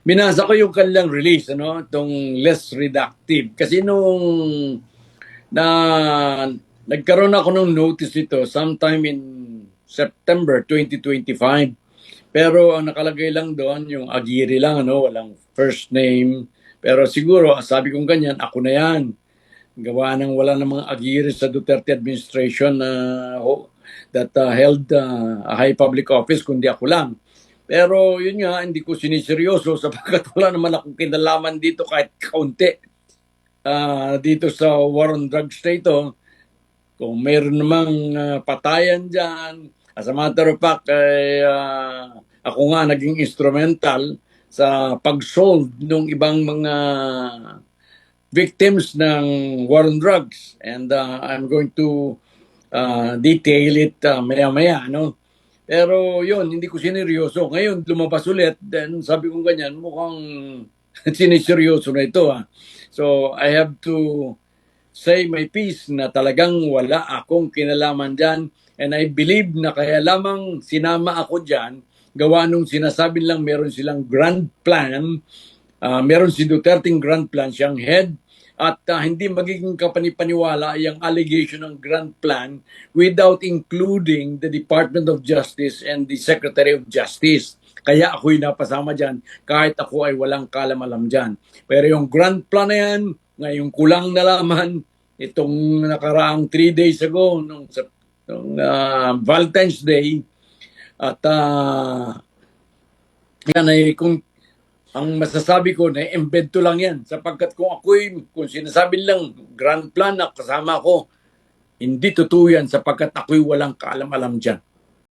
Binasa ko yung kanilang release, ano, itong less reductive. Kasi nung na nagkaroon ako ng notice ito sometime in September 2025. Pero ang nakalagay lang doon, yung Aguirre lang, ano, walang first name. Pero siguro, sabi kong ganyan, ako na yan. Gawa ng wala namang Aguirre sa Duterte administration na that held a high public office, kundi ako lang. Pero yun nga, hindi ko siniseryoso sapagkat wala naman akong kinalaman dito kahit kaunti. Dito sa war on drugs na ito, kung mayroon namang patayan dyan, as a matter of fact, ako nga naging instrumental sa pag-solve ng ibang mga victims ng war on drugs. And I'm going to detail it maya-maya, no? Pero yun, hindi ko sineryoso. Ngayon, lumabas ulit, then sabi ko ganyan, mukhang siniseryoso na ito. So, I have to say my piece na talagang wala akong kinalaman dyan. And I believe na kaya lamang sinama ako dyan, gawa nung sinasabi lang meron silang grand plan, meron si Duterte'ng grand plan, siyang head, at hindi magiging kapanipaniwala yung allegation ng grand plan without including the Department of Justice and the Secretary of Justice. Kaya ako'y napasama dyan kahit ako ay walang kalam-alam dyan. Pero yung grand plan na yan, ngayong kulang nalaman, itong nakaraang 3 days ago, nung Valentine's Day, at yan ay kung ang masasabi ko na embed to lang yan sapagkat kung sinasabi lang grand plan na kasama ko, hindi totoo yan sapagkat ako'y walang kaalam-alam dyan.